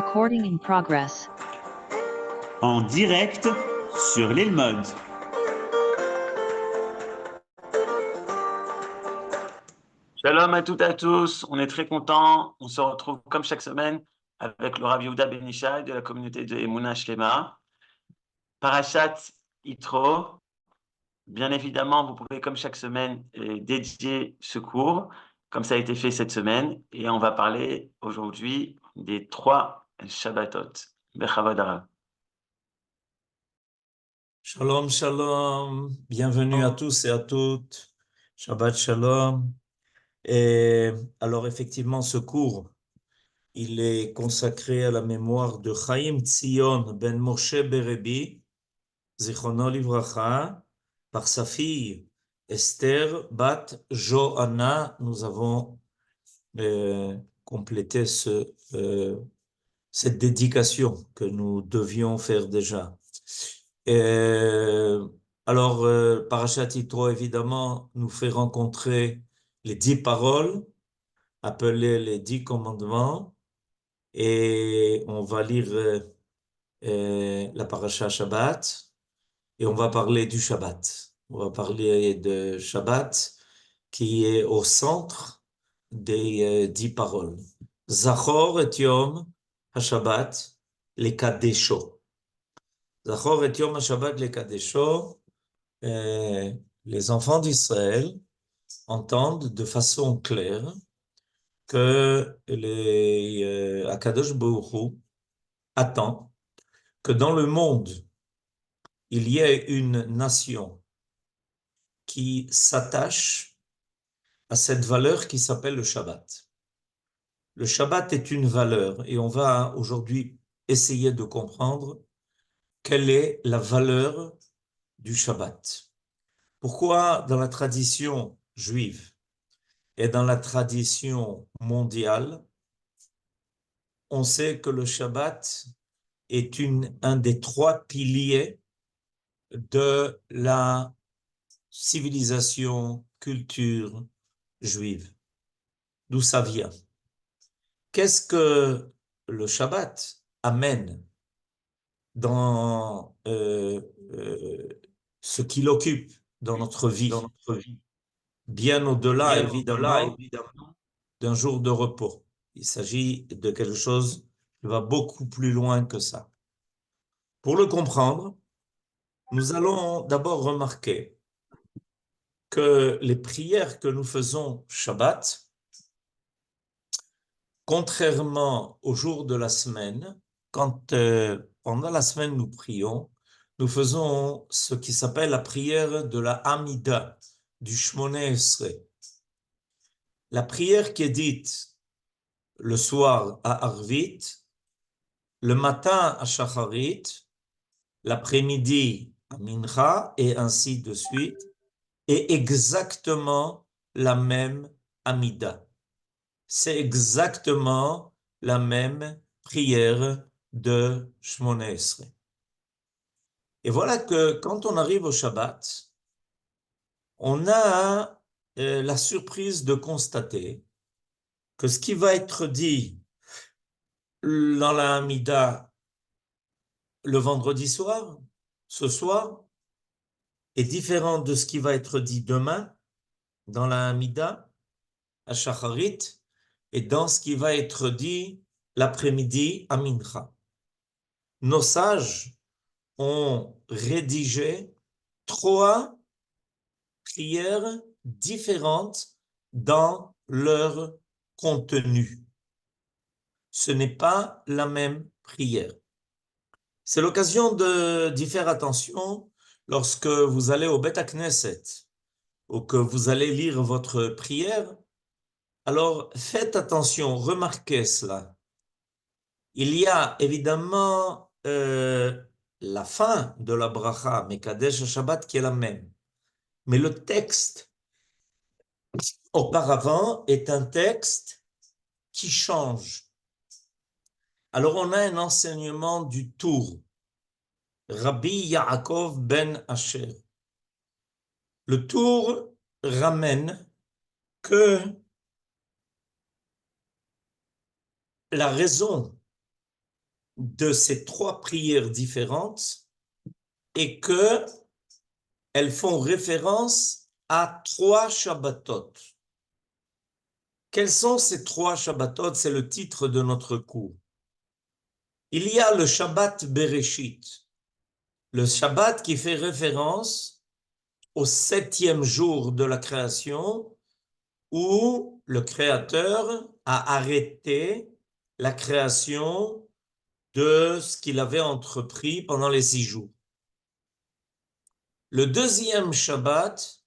Recording in progress. En direct sur l'île Mode. Shalom à toutes et à tous, on est très contents. On se retrouve comme chaque semaine avec le Rav Yehuda Ben Ishai de la communauté de Emouna Shlema. Parashat Yitro. Bien évidemment, vous pouvez comme chaque semaine dédier ce cours, comme ça a été fait cette semaine. Et on va parler aujourd'hui des 3 Shabbatot. Bechavod Harav. Shalom, shalom, bienvenue à tous et à toutes, Shabbat shalom. Et alors effectivement, ce cours, il est consacré à la mémoire de Chaim Tzion ben Moshe Berebi, Zichrono Livracha, par sa fille Esther bat Johanna. Nous avons complété cette dédication que nous devions faire déjà. Alors, Parashat Yitro, évidemment, nous fait rencontrer les 10 paroles, appelées les 10 commandements, et on va lire la Parashat Shabbat, et on va parler du Shabbat. On va parler de Shabbat, qui est au centre des 10 paroles. Zachor et Yom HaShabbat lekadesho. Zachor et Yom HaShabbat lekadesho. Les enfants d'Israël entendent de façon claire que Akadosh Baruch Hu attend que dans le monde, il y ait une nation qui s'attache à cette valeur qui s'appelle le Shabbat. Le Shabbat est une valeur et on va aujourd'hui essayer de comprendre quelle est la valeur du Shabbat. Pourquoi dans la tradition juive et dans la tradition mondiale, on sait que le Shabbat est un des 3 piliers de la civilisation, culture juive. D'où ça vient? Qu'est-ce que le Shabbat amène dans ce qu'il occupe dans notre vie, bien au-delà, évidemment, d'un jour de repos. Il s'agit de quelque chose qui va beaucoup plus loin que ça. Pour le comprendre, nous allons d'abord remarquer que les prières que nous faisons Shabbat, contrairement au jour de la semaine, quand pendant la semaine nous prions, nous faisons ce qui s'appelle la prière de la Hamida, du Shmoneh Esrei. La prière qui est dite le soir à Arvit, le matin à Shacharit, l'après-midi à Mincha, et ainsi de suite, est exactement la même Hamida. C'est exactement la même prière de Shmoneh Esrei. Et voilà que quand on arrive au Shabbat, on a la surprise de constater que ce qui va être dit dans la Hamida le vendredi soir, ce soir, est différent de ce qui va être dit demain dans la Hamida, à Shacharit, et dans ce qui va être dit l'après-midi à Mincha. Nos sages ont rédigé 3 prières différentes dans leur contenu. Ce n'est pas la même prière. C'est l'occasion d'y faire attention lorsque vous allez au Beth Knesset ou que vous allez lire votre prière. Alors faites attention, remarquez cela. Il y a évidemment la fin de la bracha, Mekadesh Shabbat, qui est la même. Mais le texte auparavant est un texte qui change. Alors on a un enseignement du Tour, Rabbi Yaakov ben Asher. Le Tour ramène que la raison de ces trois prières différentes est que elles font référence à trois Shabbatot. Quels sont ces trois Shabbatot? C'est le titre de notre cours. Il y a le Shabbat Bereshit, le Shabbat qui fait référence au 7e jour de la création où le Créateur a arrêté la création de ce qu'il avait entrepris pendant les 6 jours. Le deuxième Shabbat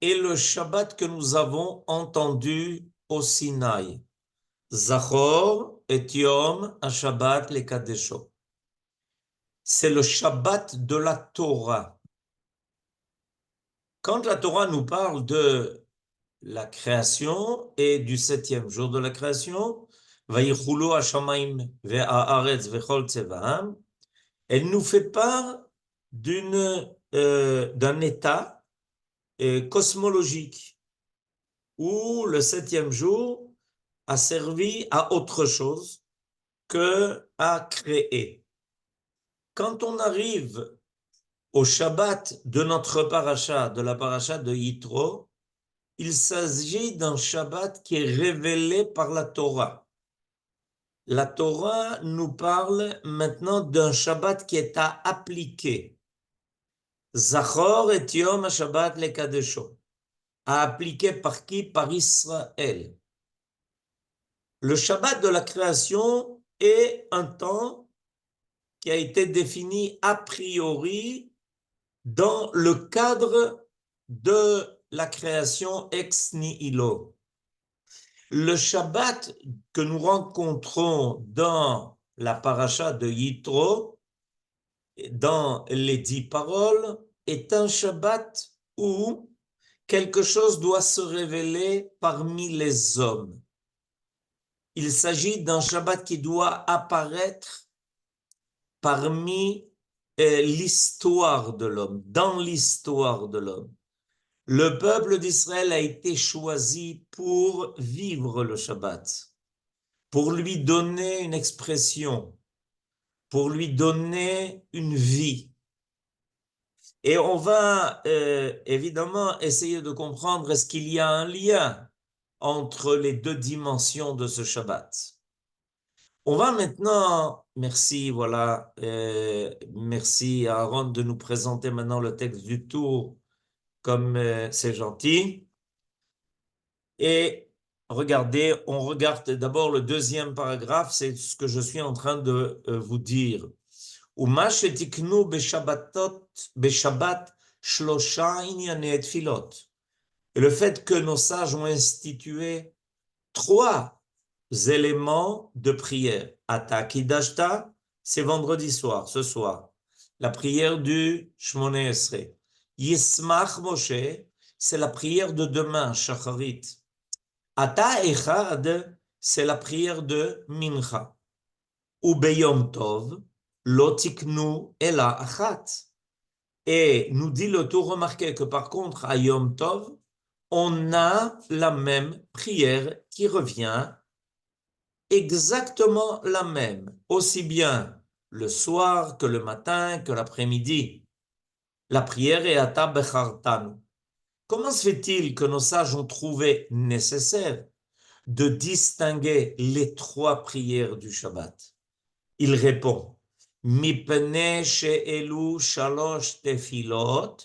est le Shabbat que nous avons entendu au Sinaï. Zachor et Yom HaShabbat lekadesho. C'est le Shabbat de la Torah. Quand la Torah nous parle de la création et du 7e jour de la création, Vayichulu hashamayim ve'haaretz vechol tzevaam, elle nous fait part d'un état cosmologique où le 7e jour a servi à autre chose que à créer. Quand on arrive au Shabbat de notre paracha, de la paracha de Yitro, il s'agit d'un Shabbat qui est révélé par la Torah. La Torah nous parle maintenant d'un Shabbat qui est à appliquer. Zachor et Yom HaShabbat lekadesho. À appliquer par qui? Par Israël. Le Shabbat de la création est un temps qui a été défini a priori dans le cadre de la création ex nihilo. Le Shabbat que nous rencontrons dans la paracha de Yitro, dans les 10 paroles, est un Shabbat où quelque chose doit se révéler parmi les hommes. Il s'agit d'un Shabbat qui doit apparaître parmi l'histoire de l'homme, dans l'histoire de l'homme. Le peuple d'Israël a été choisi pour vivre le Shabbat, pour lui donner une expression, pour lui donner une vie. Et on va évidemment essayer de comprendre est-ce qu'il y a un lien entre les deux dimensions de ce Shabbat. On va maintenant, merci, voilà, merci à Aaron de nous présenter maintenant le texte du tour, comme c'est gentil. Et regardez, on regarde d'abord le deuxième paragraphe, c'est ce que je suis en train de vous dire. Uma shetiknu beshabbat shlosha inyanei tfilot. Et le fait que nos sages ont institué 3 éléments de prière. Ata kidashta, c'est vendredi soir, ce soir. La prière du Shmoneh Esrei. Yismach Moshe, c'est la prière de demain, Shacharit. Ata echad, c'est la prière de Mincha. Ubeyom tov, lo tiknu ela achat. Et nous dit le tout, remarquez que par contre, à Yom Tov, on a la même prière qui revient, exactement la même, aussi bien le soir que le matin que l'après-midi. La prière est Ata bechartanu. Comment se fait-il que nos sages ont trouvé nécessaire de distinguer les 3 prières du Shabbat? Il répond, Mipnei she'elu shalosh tefilot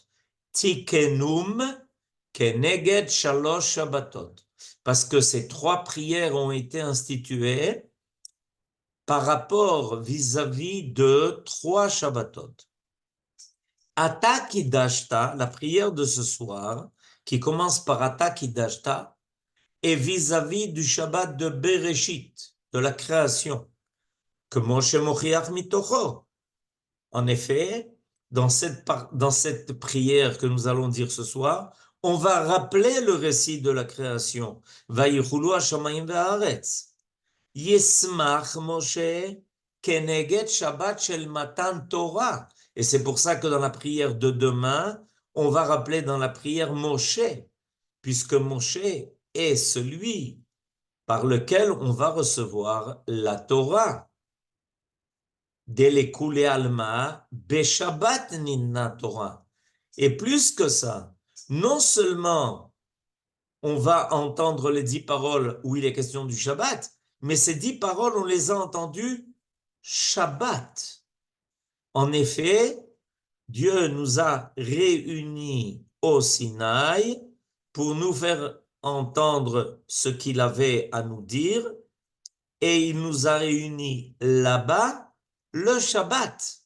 tikenum keneged shalosh Shabbatot. Parce que ces 3 prières ont été instituées par rapport vis-à-vis de 3 Shabbatot. Ata kidashta, la prière de ce soir, qui commence par Ata kidashta, est vis-à-vis du Shabbat de Bereshit, de la création, que Moshe mochiach mitocho. En effet, dans cette prière que nous allons dire ce soir, on va rappeler le récit de la création. Vayichulu hashamayim ve'haaretz. Yismach Moshe keneged Shabbat shel matan Torah. Et c'est pour ça que dans la prière de demain, on va rappeler dans la prière Moshe, puisque Moshe est celui par lequel on va recevoir la Torah. Delekule alma, beshabbat ninna Torah. Et plus que ça, non seulement on va entendre les 10 paroles où il est question du Shabbat, mais ces 10 paroles, on les a entendues Shabbat. En effet, Dieu nous a réunis au Sinaï pour nous faire entendre ce qu'il avait à nous dire, et il nous a réunis là-bas le Shabbat.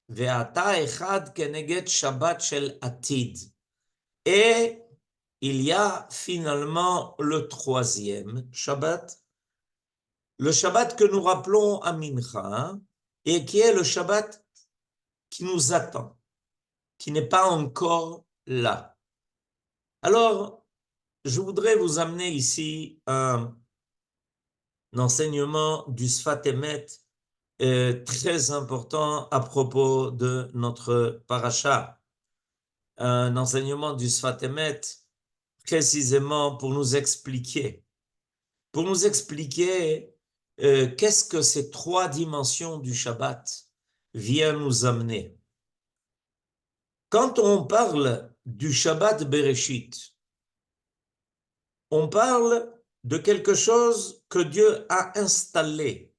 Ve'ata echad keneged Shabbat shel atid. Et il y a finalement le troisième Shabbat, le Shabbat que nous rappelons à Mincha, et qui est le Shabbat qui nous attend, qui n'est pas encore là. Alors, je voudrais vous amener ici un enseignement du Sfat Emet très important à propos de notre paracha. Un enseignement du Sfat Emet précisément pour nous expliquer qu'est-ce que ces 3 dimensions du Shabbat viennent nous amener. Quand on parle du Shabbat Bereshit, on parle de quelque chose que Dieu a installé.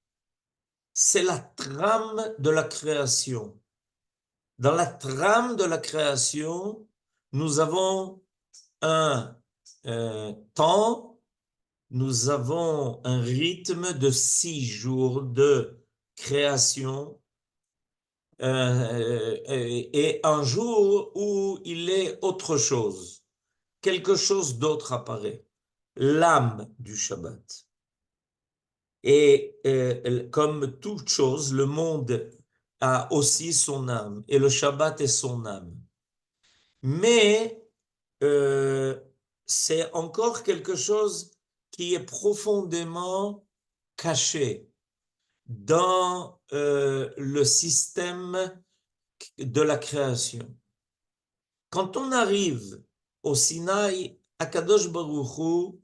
C'est la trame de la création. Dans la trame de la création, nous avons un temps, nous avons un rythme de 6 jours de création et un jour où il est autre chose, quelque chose d'autre apparaît, l'âme du Shabbat. Et comme toute chose, le monde a aussi son âme, et le Shabbat est son âme. Mais c'est encore quelque chose qui est profondément caché dans le système de la création. Quand on arrive au Sinaï, Akadosh Baruch Hu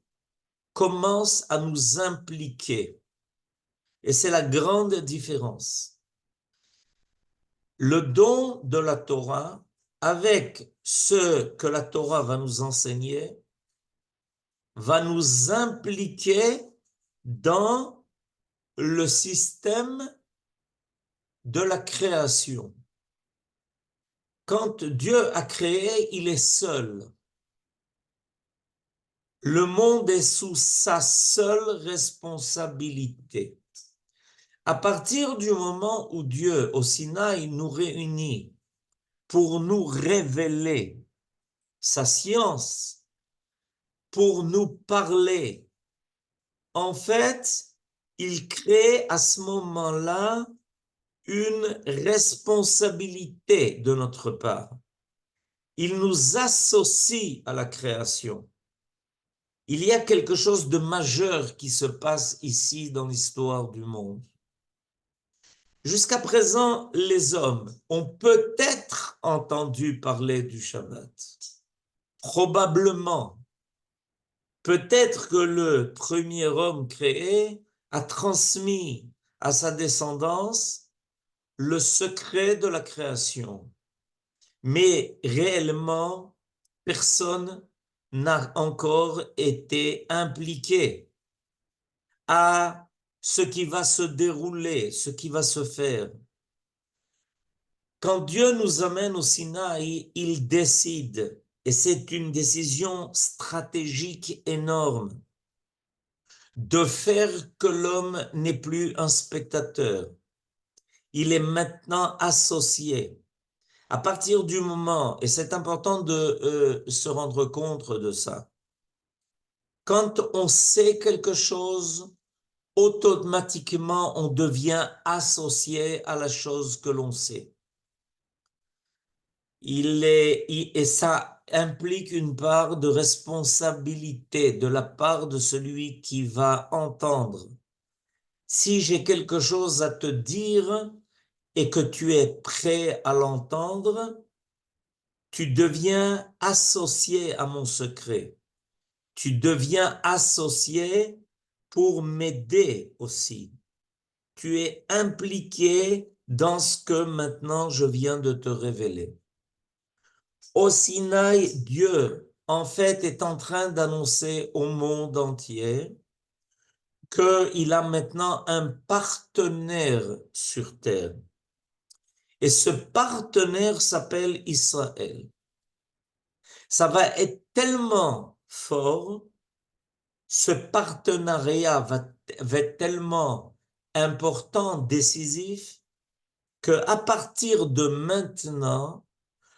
commence à nous impliquer. Et c'est la grande différence. Le don de la Torah, avec ce que la Torah va nous enseigner, va nous impliquer dans le système de la création. Quand Dieu a créé, il est seul. Le monde est sous sa seule responsabilité. À partir du moment où Dieu, au Sinaï, nous réunit pour nous révéler sa science, pour nous parler, en fait, il crée à ce moment-là une responsabilité de notre part. Il nous associe à la création. Il y a quelque chose de majeur qui se passe ici dans l'histoire du monde. Jusqu'à présent, les hommes ont peut-être entendu parler du Shabbat. Probablement. Peut-être que le premier homme créé a transmis à sa descendance le secret de la création. Mais réellement, personne n'a encore été impliqué à ce qui va se dérouler, ce qui va se faire. Quand Dieu nous amène au Sinaï, il décide, et c'est une décision stratégique énorme, de faire que l'homme n'est plus un spectateur. Il est maintenant associé. À partir du moment, et c'est important de se rendre compte de ça, quand on sait quelque chose, automatiquement on devient associé à la chose que l'on sait. Et ça implique une part de responsabilité de la part de celui qui va entendre. Si j'ai quelque chose à te dire et que tu es prêt à l'entendre, tu deviens associé à mon secret. Tu deviens associé pour m'aider aussi. Tu es impliqué dans ce que maintenant je viens de te révéler. Au Sinaï, Dieu, en fait, est en train d'annoncer au monde entier qu'il a maintenant un partenaire sur terre. Et ce partenaire s'appelle Israël. Ça va être tellement fort, ce partenariat va être tellement important, décisif, qu'à partir de maintenant,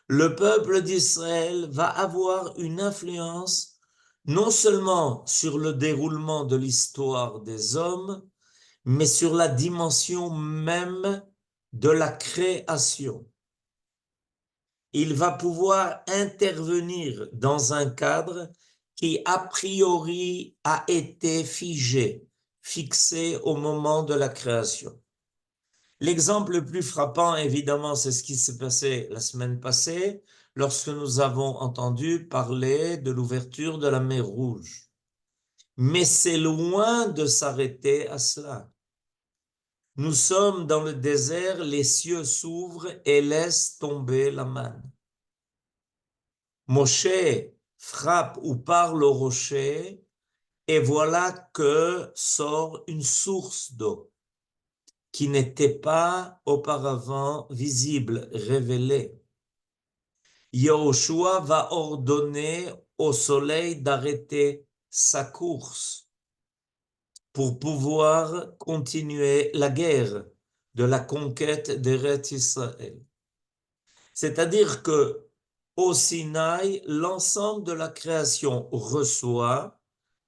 le peuple d'Israël va avoir une influence non seulement sur le déroulement de l'histoire des hommes, mais sur la dimension même de la création. Il va pouvoir intervenir dans un cadre qui a priori a été figé, fixé au moment de la création. L'exemple le plus frappant, évidemment, c'est ce qui s'est passé la semaine passée, lorsque nous avons entendu parler de l'ouverture de la mer Rouge. Mais c'est loin de s'arrêter à cela. Nous sommes dans le désert, les cieux s'ouvrent et laissent tomber la manne. Moshe frappe ou parle au rocher et voilà que sort une source d'eau qui n'était pas auparavant visible, révélée. Yahushua va ordonner au soleil d'arrêter sa course pour pouvoir continuer la guerre de la conquête d'Eretz Israël. C'est-à-dire que au Sinaï, l'ensemble de la création reçoit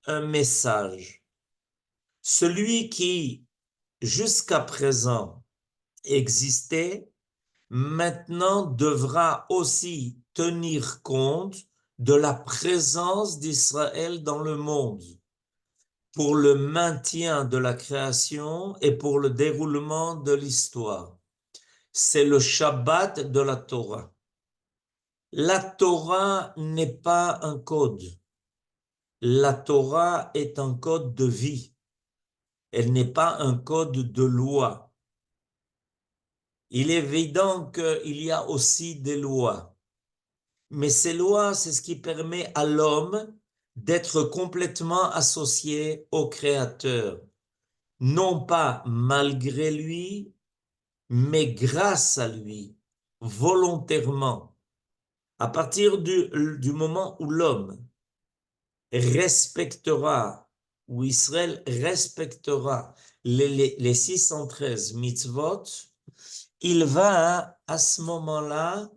un message. Celui qui, jusqu'à présent, existait, maintenant devra aussi tenir compte de la présence d'Israël dans le monde pour le maintien de la création et pour le déroulement de l'histoire. C'est le Shabbat de la Torah. La Torah n'est pas un code. La Torah est un code de vie. Elle n'est pas un code de loi. Il est évident qu'il y a aussi des lois. Mais ces lois, c'est ce qui permet à l'homme d'être complètement associé au Créateur. Non pas malgré lui, mais grâce à lui, volontairement. À partir du moment où l'homme respectera, où Israël respectera les 613 mitzvot, il va à ce moment-là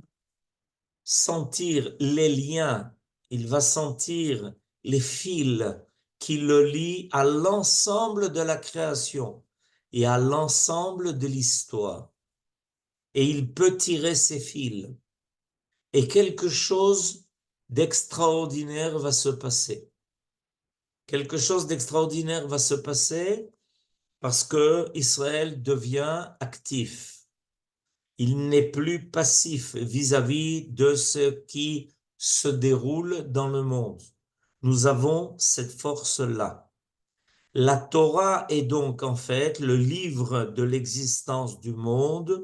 sentir les liens, il va sentir les fils qui le lient à l'ensemble de la création et à l'ensemble de l'histoire. Et il peut tirer ces fils. Et quelque chose d'extraordinaire va se passer. Quelque chose d'extraordinaire va se passer parce que Israël devient actif. Il n'est plus passif vis-à-vis de ce qui se déroule dans le monde. Nous avons cette force-là. La Torah est donc en fait le livre de l'existence du monde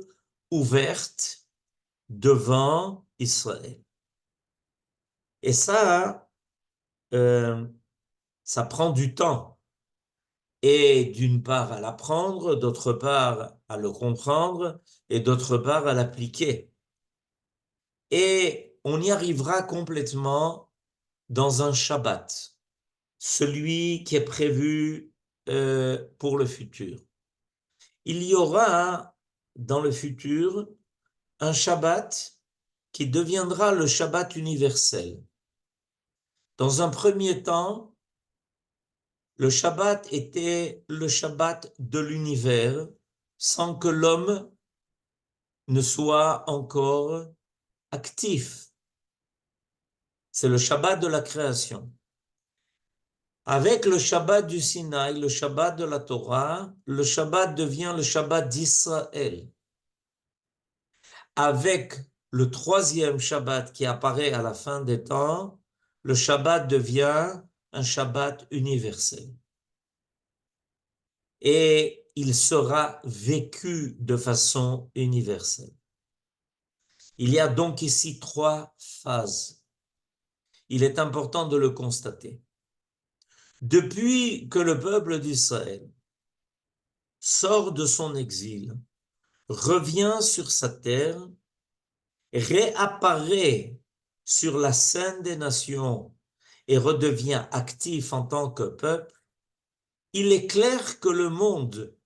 ouverte devant Israël. Et ça prend du temps. Et d'une part à l'apprendre, d'autre part à le comprendre, et d'autre part à l'appliquer. Et on y arrivera complètement dans un Shabbat, celui qui est prévu pour le futur. Il y aura dans le futur un Shabbat qui deviendra le Shabbat universel. Dans un premier temps, le Shabbat était le Shabbat de l'univers sans que l'homme ne soit encore actif. C'est le Shabbat de la création. Avec le Shabbat du Sinaï, le Shabbat de la Torah, le Shabbat devient le Shabbat d'Israël. Avec le troisième Shabbat qui apparaît à la fin des temps, le Shabbat devient un Shabbat universel. Et il sera vécu de façon universelle. Il y a donc ici 3 phases. Il est important de le constater. Depuis que le peuple d'Israël sort de son exil, revient sur sa terre, réapparaît sur la scène des nations et redevient actif en tant que peuple, il est clair que le monde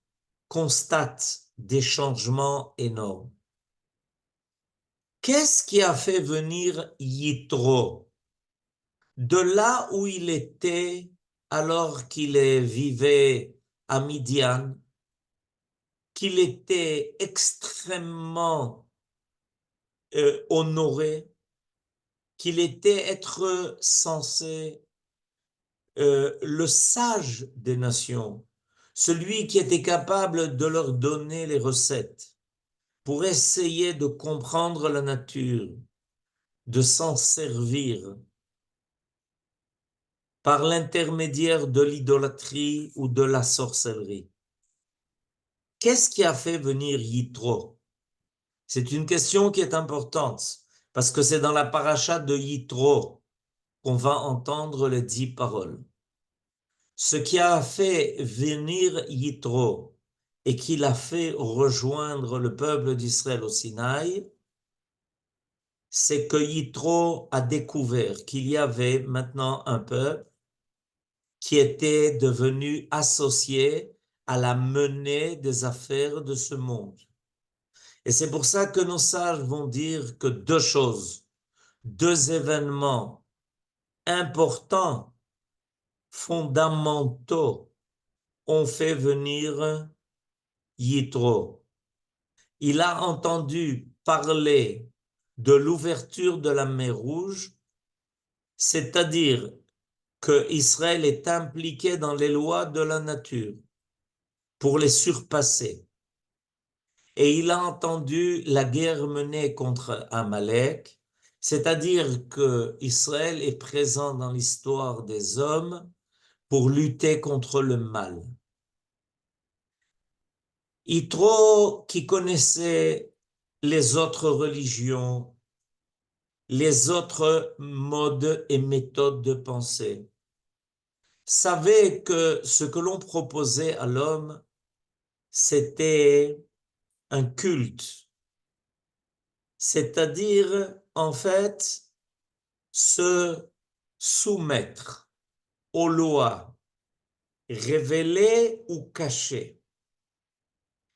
constate des changements énormes. Qu'est-ce qui a fait venir Yitro de là où il était alors qu'il vivait à Midian, qu'il était extrêmement honoré, qu'il était être censé le sage des nations, celui qui était capable de leur donner les recettes pour essayer de comprendre la nature, de s'en servir par l'intermédiaire de l'idolâtrie ou de la sorcellerie. Qu'est-ce qui a fait venir Yitro? C'est une question qui est importante parce que c'est dans la paracha de Yitro qu'on va entendre les 10 paroles. Ce qui a fait venir Yitro et qui l'a fait rejoindre le peuple d'Israël au Sinaï, c'est que Yitro a découvert qu'il y avait maintenant un peuple qui était devenu associé à la menée des affaires de ce monde. Et c'est pour ça que nos sages vont dire que 2 choses, 2 événements importants, fondamentaux, ont fait venir Yitro. Il a entendu parler de l'ouverture de la mer Rouge, c'est-à-dire que Israël est impliqué dans les lois de la nature pour les surpasser. Et il a entendu la guerre menée contre Amalek, c'est-à-dire que Israël est présent dans l'histoire des hommes pour lutter contre le mal. Yitro, qui connaissait les autres religions, les autres modes et méthodes de pensée, savait que ce que l'on proposait à l'homme, c'était un culte, c'est-à-dire en fait se soumettre aux lois révélées ou cachées,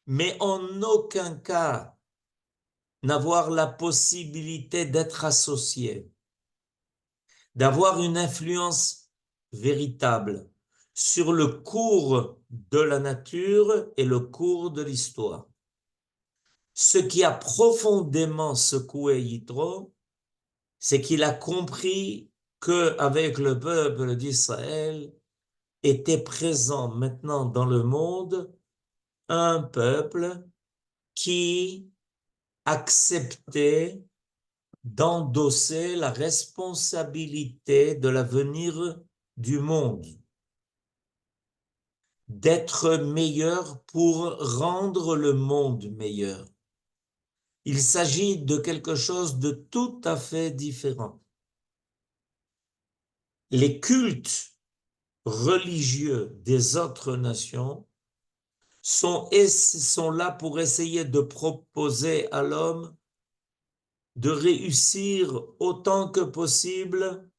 mais en aucun cas n'avoir la possibilité d'être associé, d'avoir une influence véritable sur le cours de la nature et le cours de l'histoire. Ce qui a profondément secoué Yitro, c'est qu'il a compris qu'avec le peuple d'Israël était présent maintenant dans le monde un peuple qui acceptait d'endosser la responsabilité de l'avenir du monde, d'être meilleur pour rendre le monde meilleur. Il s'agit de quelque chose de tout à fait différent. Les cultes religieux des autres nations sont là pour essayer de proposer à l'homme de réussir autant que possible,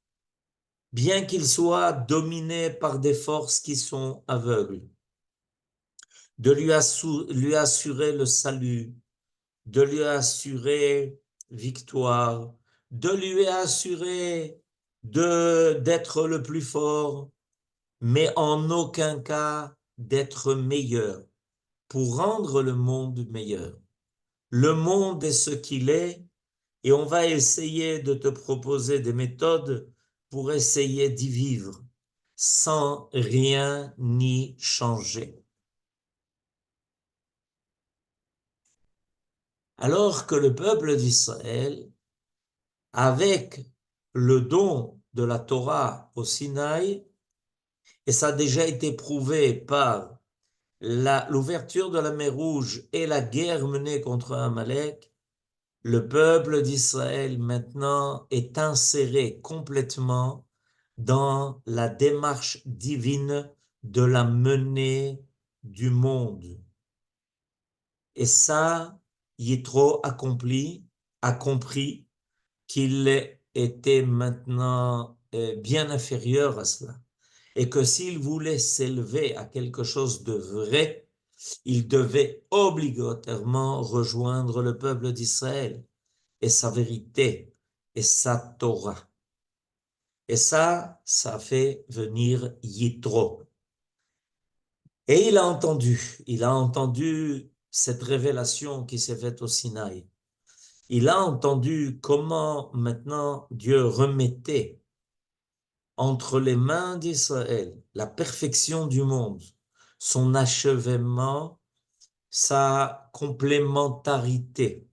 bien qu'il soit dominé par des forces qui sont aveugles, de lui assurer le salut, de lui assurer victoire, de lui assurer d'être le plus fort, mais en aucun cas d'être meilleur, pour rendre le monde meilleur. Le monde est ce qu'il est, et on va essayer de te proposer des méthodes pour essayer d'y vivre, sans rien y changer. Alors que le peuple d'Israël, avec le don de la Torah au Sinaï, et ça a déjà été prouvé par l'ouverture de la mer Rouge et la guerre menée contre Amalek, le peuple d'Israël maintenant est inséré complètement dans la démarche divine de la menée du monde. Et ça, Yitro a compris qu'il était maintenant bien inférieur à cela. Et que s'il voulait s'élever à quelque chose de vrai, il devait obligatoirement rejoindre le peuple d'Israël et sa vérité et sa Torah. Et ça fait venir Yitro. Et il a entendu cette révélation qui s'est faite au Sinaï. Il a entendu comment maintenant Dieu remettait entre les mains d'Israël la perfection du monde, son achèvement, sa complémentarité.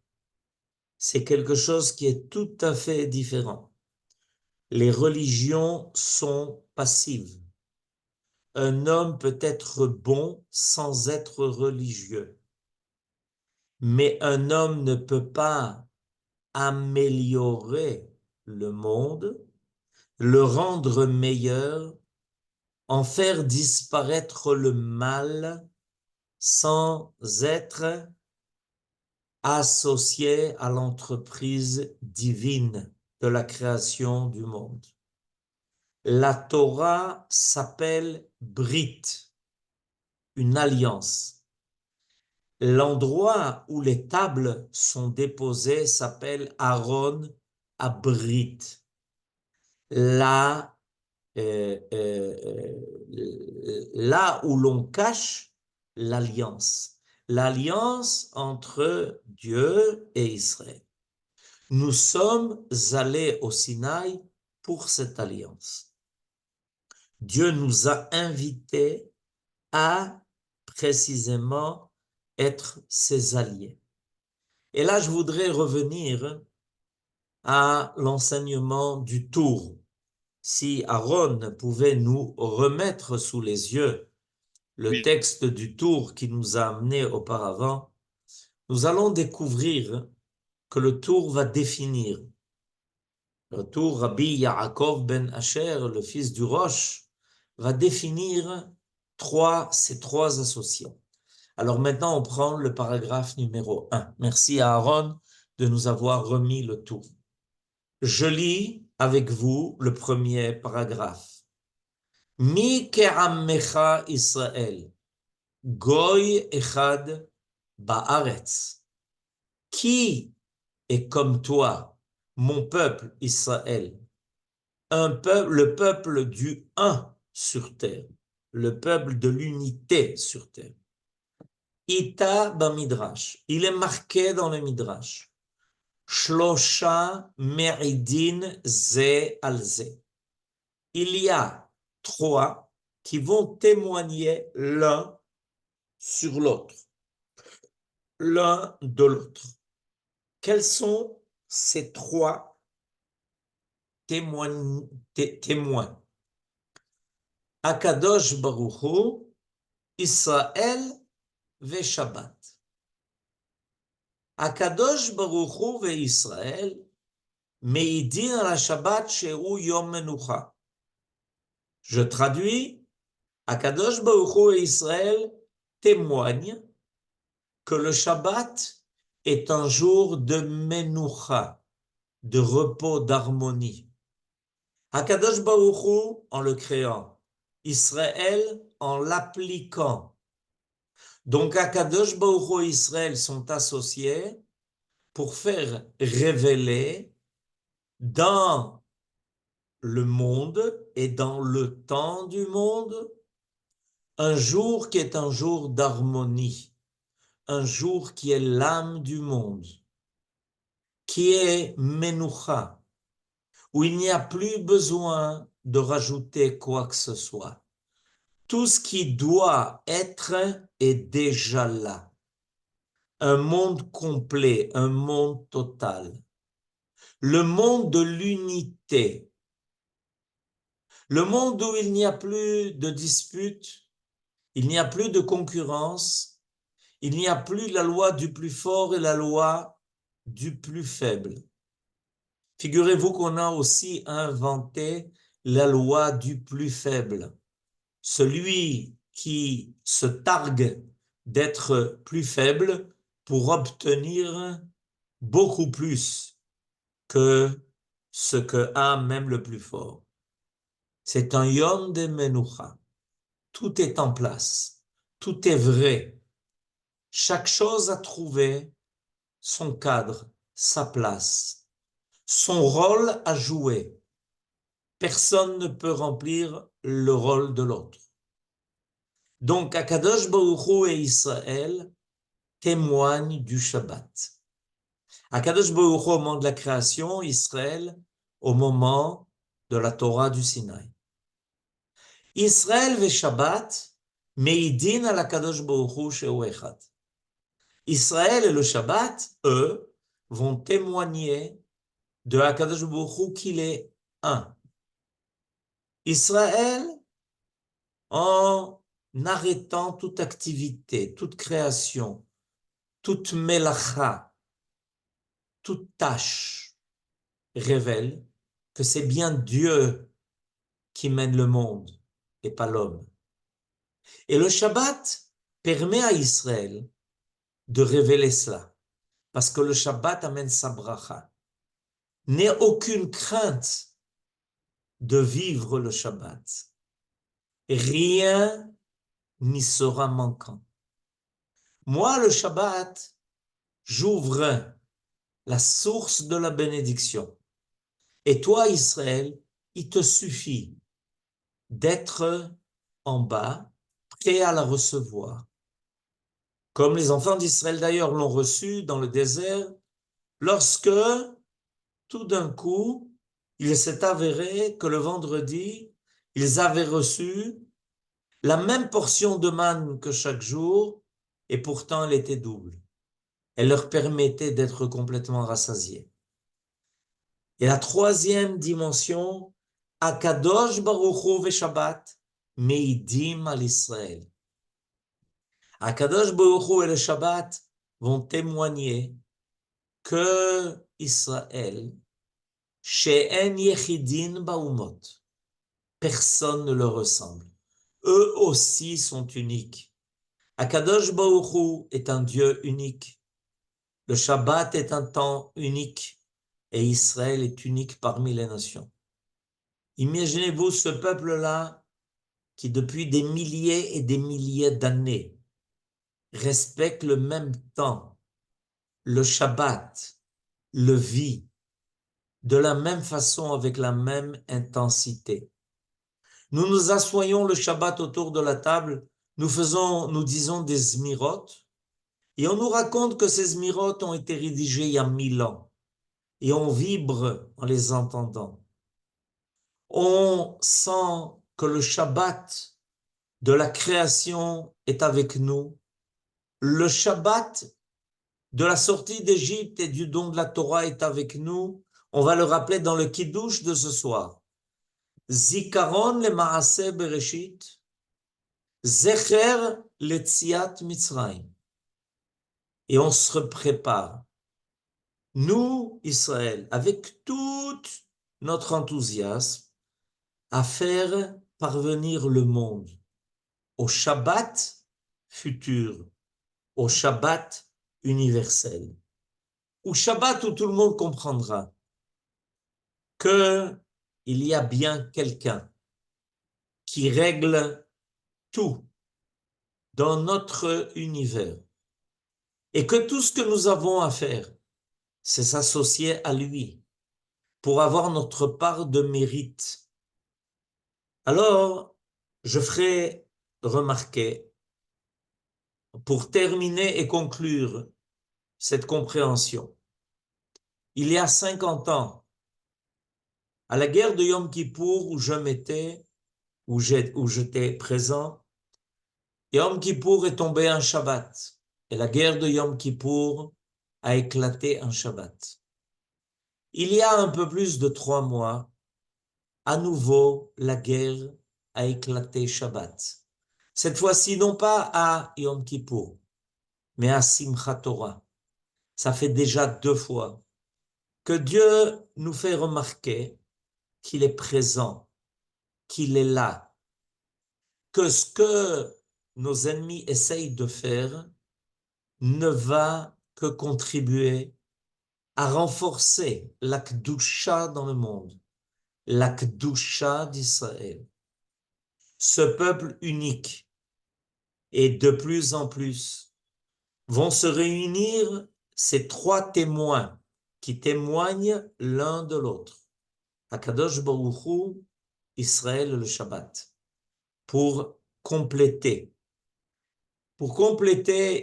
C'est quelque chose qui est tout à fait différent. Les religions sont passives. Un homme peut être bon sans être religieux, mais un homme ne peut pas améliorer le monde, le rendre meilleur, en faire disparaître le mal sans être associé à l'entreprise divine de la création du monde. La Torah s'appelle Brit, une alliance. L'endroit où les tables sont déposées s'appelle Aaron Abrit. Là, là où l'on cache l'alliance. L'alliance entre Dieu et Israël. Nous sommes allés au Sinaï pour cette alliance. Dieu nous a invités à précisément être ses alliés. Et là, je voudrais revenir à l'enseignement du tour. Si Aaron pouvait nous remettre sous les yeux le Oui, texte du tour qui nous a amenés auparavant, nous allons découvrir que le tour va définir. Le tour, Rabbi Yaakov ben Asher, le fils du Rosh, va définir ces trois associations. Alors maintenant, on prend le paragraphe numéro 1. Merci à Aaron de nous avoir remis le tour. Je lis avec vous le premier paragraphe. Mi ke'ammecha Israël, goy echad ba'aretz. Qui est comme toi, mon peuple Israël, le peuple du un sur terre, le peuple de l'unité sur terre. Ita bamidrash, il est marqué dans le midrash. Shlosha meridin ze al ze. Il y a trois qui vont témoigner l'un sur l'autre, l'un de l'autre. Quels sont ces trois témoins? Akadosh Baruch Hu, Israël ve Shabbat. Akadosh Baruch Hu ve Israël meidin al Shabbat shehu yom menucha. Je traduis. Akadosh Baruch Hu et Israël témoignent que le Shabbat est un jour de menucha, de repos, d'harmonie. Akadosh Baruch Hu en le créant, Israël en l'appliquant. Donc Akadosh Baruch Hu et Israël sont associés pour faire révéler dans le monde et dans le temps du monde un jour qui est un jour d'harmonie, un jour qui est l'âme du monde, qui est Menucha, où il n'y a plus besoin de rajouter quoi que ce soit. Tout ce qui doit être est déjà là. Un monde complet, un monde total. Le monde de l'unité. Le monde où il n'y a plus de disputes, Il n'y a plus de concurrence. Il n'y a plus la loi du plus fort et la loi du plus faible. Figurez-vous qu'on a aussi inventé la loi du plus faible. Celui qui se targue d'être plus faible pour obtenir beaucoup plus que ce que a même le plus fort. C'est un yom de menucha. Tout est en place. Tout est vrai. Chaque chose a trouvé son cadre, sa place, son rôle à jouer. Personne ne peut remplir le rôle de l'autre. Donc, Akadosh Baruch Hu et Israël témoignent du Shabbat. Akadosh Baruch Hu au moment de la création, Israël au moment de la Torah du Sinaï. Israël ve Shabbat meidin al Akadosh Baruch Hu shehu echad. Israël et le Shabbat, eux, vont témoigner de Akadosh Baruch Hu qu'il est un. Israël, en arrêtant toute activité, toute création, toute melacha, toute tâche, révèle que c'est bien Dieu qui mène le monde et pas l'homme. Et le Shabbat permet à Israël de révéler cela, parce que le Shabbat amène sa bracha. N'aie aucune crainte de vivre le Shabbat. Rien n'y sera manquant. Moi, le Shabbat, j'ouvre la source de la bénédiction. Et toi, Israël, il te suffit d'être en bas, prêt à la recevoir. Comme les enfants d'Israël d'ailleurs l'ont reçu dans le désert, lorsque tout d'un coup, il s'est avéré que le vendredi, ils avaient reçu la même portion de manne que chaque jour, et pourtant elle était double. Elle leur permettait d'être complètement rassasiés. Et la troisième dimension, Akadosh Baruch Hu ve Shabbat, meidim al Israël. Akadosh Baruch Hu et le Shabbat vont témoigner que Israël, she'en yechidin ba'umot, personne ne leur ressemble. Eux aussi sont uniques. Akadosh Baruch Hu est un Dieu unique. Le Shabbat est un temps unique et Israël est unique parmi les nations. Imaginez-vous ce peuple-là qui depuis des milliers et des milliers d'années respecte le même temps, le Shabbat, le vit de la même façon avec la même intensité. Nous nous assoyons le Shabbat autour de la table, nous disons des zmirot, et on nous raconte que ces zmirot ont été rédigés il y a 1000 ans, et on vibre en les entendant. On sent que le Shabbat de la création est avec nous. Le Shabbat de la sortie d'Égypte et du don de la Torah est avec nous. On va le rappeler dans le Kiddush de ce soir. Zikaron le Maaseh Bereshit, Zecher le Tziat Mitzrayim. Et on se prépare. Nous, Israël, avec tout notre enthousiasme, à faire parvenir le monde au Shabbat futur, au Shabbat universel, au Shabbat où tout le monde comprendra qu'il y a bien quelqu'un qui règle tout dans notre univers et que tout ce que nous avons à faire, c'est s'associer à lui pour avoir notre part de mérite. Alors, je ferai remarquer, pour terminer et conclure cette compréhension, il y a 50 ans, à la guerre de Yom Kippour où où j'étais présent, Yom Kippour est tombé un Shabbat et la guerre de Yom Kippour a éclaté un Shabbat. Il y a un peu plus de 3 mois, à nouveau, la guerre a éclaté Shabbat. Cette fois-ci, non pas à Yom Kippour, mais à Simchat Torah. Ça fait déjà 2 fois que Dieu nous fait remarquer qu'il est présent, qu'il est là, que ce que nos ennemis essayent de faire ne va que contribuer à renforcer la Kedusha dans le monde, la Kedusha d'Israël. Ce peuple unique, et de plus en plus, vont se réunir ces 3 témoins qui témoignent l'un de l'autre. Akadosh Baruch Hu, Israël et le Shabbat, pour compléter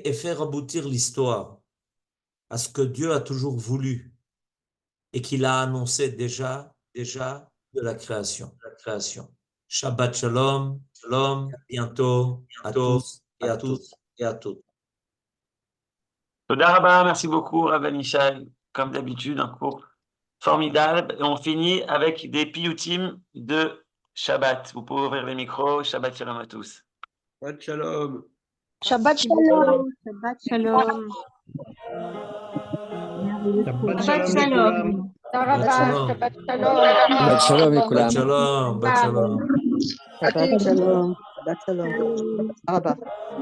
et faire aboutir l'histoire à ce que Dieu a toujours voulu et qu'il a annoncé déjà de la création. Shabbat Shalom, bientôt à tous et à toutes. Toda Rabba, merci beaucoup, Rav Benishai. Comme d'habitude, un cours formidable. Et on finit avec des piyutim de Shabbat. Vous pouvez ouvrir les micros. Shabbat Shalom à tous. Shabbat Shalom. Shabbat Shalom. Shabbat Shalom. Shabbat Shalom. Shabbat Shalom. Shabbat Shalom. Shabbat Shalom, Shalom, Shabbat Shalom. Shabbat Shalom.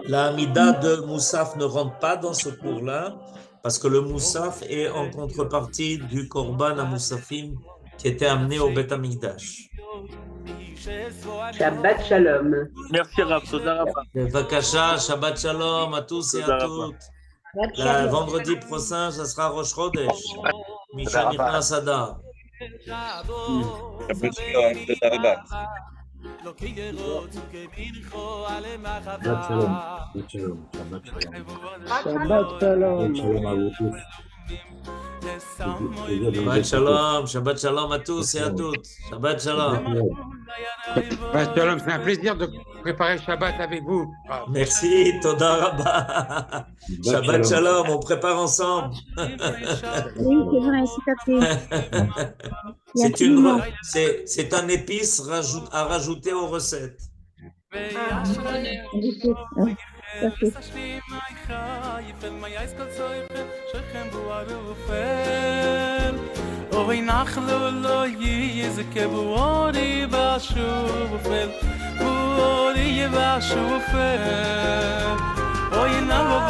La Amida de Moussaf ne rentre pas dans ce cours-là parce que le Moussaf est en contrepartie du Korban à Moussafim qui était amené au Beth Amikdash. Shabbat Shalom. Merci Rav, Toda Rabba. Bevakasha, Shabbat Shalom à tous et à toutes. Le vendredi prochain, ça sera Rosh Chodesh. Misha Nichnas Adar. Shabbat Shalom, Toda Rabba. Shabbat Shalom, Shabbat Shalom à tous et à toutes. Shabbat Shalom. Shabbat Shalom, c'est un plaisir de préparer Shabbat avec vous. Merci, Toda Rabba. Shabbat Shalom, on prépare ensemble. Oui, c'est vrai, tout à fait. C'est un épice à rajouter aux recettes. Oy nachlo lo yizke buori bashufel buori bashufel oy nachlo